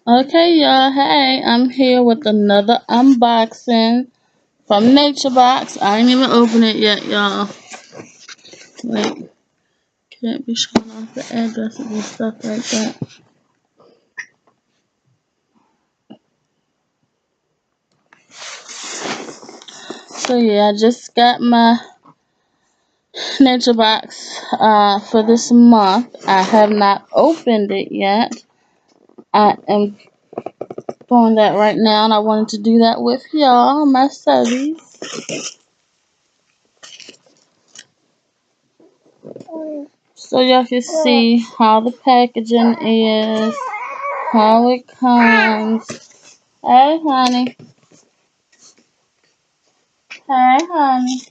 Okay, y'all. Hey, I'm here with another unboxing from Nature Box. I ain't even opened it yet, y'all. Wait, can't be showing off the addresses and stuff like that. So yeah, I just got my Nature Box for this month. I have not opened it yet. I am doing that right now, and I wanted to do that with y'all, my subbies. So y'all can see how the packaging is, how it comes. Hey, honey. Hey, honey.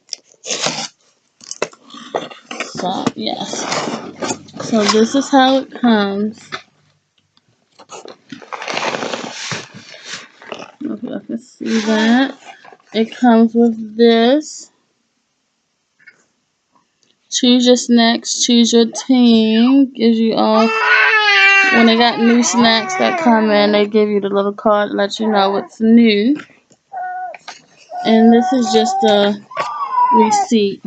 So, yes. So, this is how it comes. If y'all can see that. It comes with this. Choose your snacks, choose your team. Gives you all, when they got new snacks that come in, they give you the little card to let you know what's new. And this is just a receipt.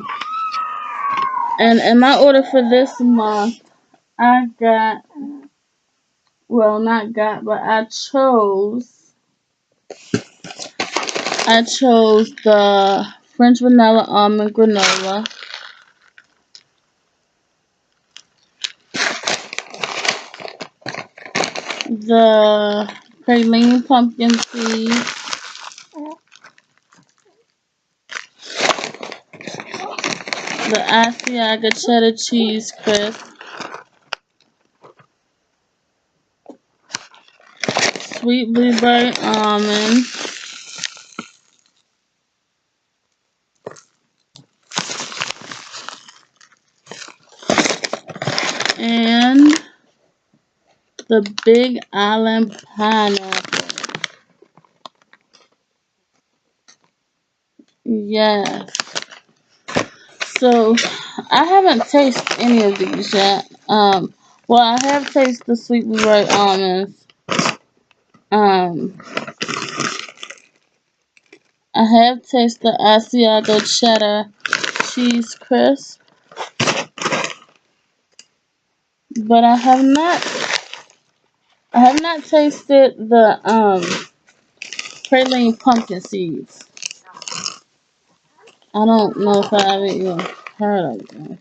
And in my order for this month, I got, well, not got, but I chose the French vanilla almond granola, the praline pumpkin seed, the Asiaga cheddar cheese crisp, sweet blueberry almond, and the Big Island pineapple. Yes. So I haven't tasted any of these yet. Well, I have tasted the sweet blueberry almonds. Um, I have tasted the Asiago cheddar cheese crisp, but I have not tasted the praline pumpkin seeds. I don't know if I haven't even heard of them,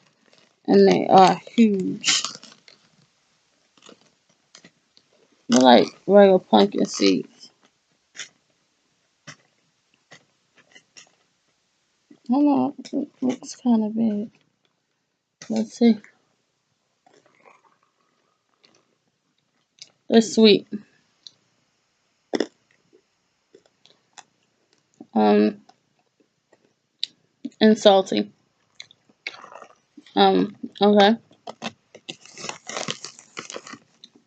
and they are huge. They're like regular pumpkin seeds. I don't know, it looks kind of big. Let's see. They're sweet. Um, and salty. Okay.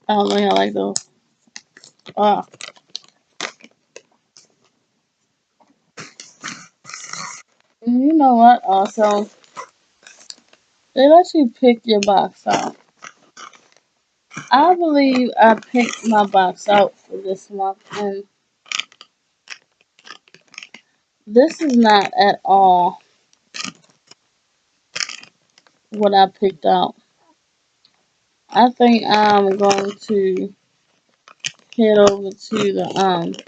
I don't think I like those. Ah. You know what? Also, they let you pick your box out. I believe I picked my box out for this month, and this is not at all what I picked out. I think I'm going to head over to the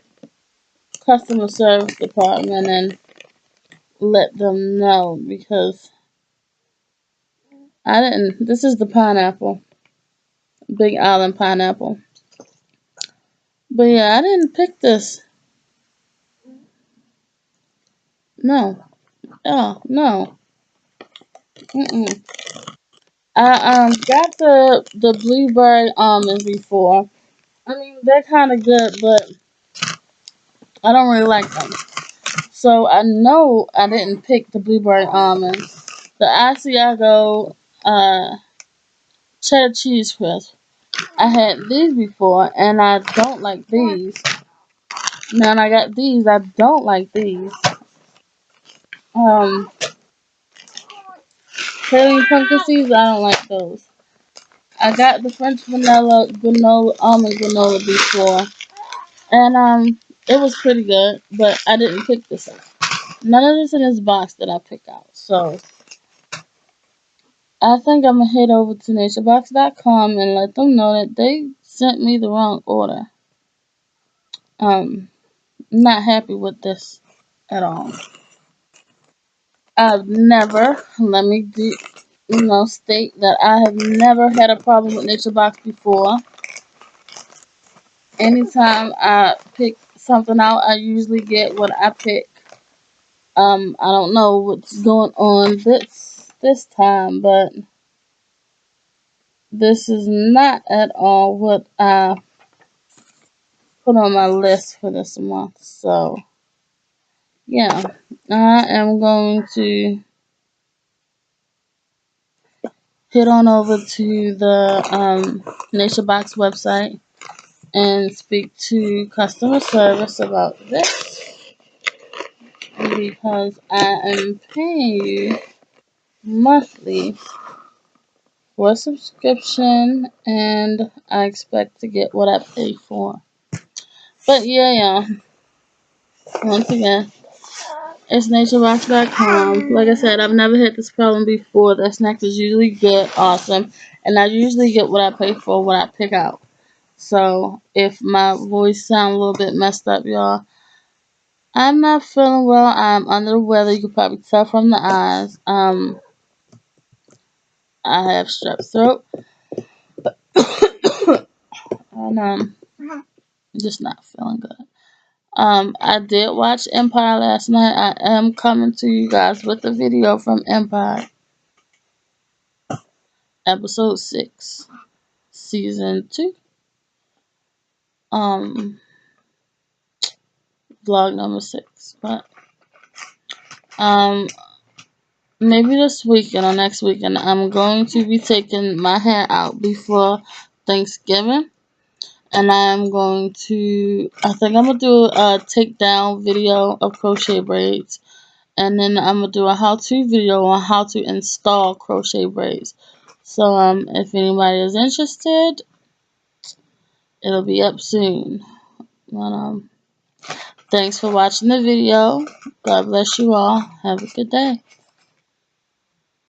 customer service department and let them know, because I didn't. This is the pineapple, Big Island pineapple. But yeah, I didn't pick this. No. Oh no. Mm-mm. I got the blueberry almonds before. I mean, they're kind of good, but I don't really like them. So I know I didn't pick the blueberry almonds. The Asiago cheddar cheese crisp. I had these before, and I don't like these. Now I got these. I don't like these. Um, Praline pumpkin seeds. I don't like those. I got the French vanilla granola, almond granola before, and it was pretty good, but I didn't pick this out. None of this in this box that I pick out. So I think I'm gonna head over to naturebox.com and let them know that they sent me the wrong order. Not happy with this at all. I've never, let me state that I have never had a problem with NatureBox before. Anytime I pick something out, I usually get what I pick. I don't know what's going on this time, but this is not at all what I put on my list for this month. So yeah, I am going to head on over to the NatureBox website and speak to customer service about this, because I am paying you monthly for a subscription and I expect to get what I pay for. But yeah, once again, it's naturebox.com. Like I said, I've never had this problem before. Their snacks is usually good, awesome, and I usually get what I pay for, what I pick out. So if my voice sounds a little bit messed up, y'all, I'm not feeling well. I'm under the weather. You can probably tell from the eyes. I have strep throat, and just not feeling good. I did watch Empire last night. I am coming to you guys with a video from Empire, episode 6, season 2. Vlog number 6. But maybe this weekend or next weekend, I'm going to be taking my hair out before Thanksgiving. And I think I'm going to do a takedown video of crochet braids. And then I'm going to do a how-to video on how to install crochet braids. So, if anybody is interested, it'll be up soon. But, thanks for watching the video. God bless you all. Have a good day.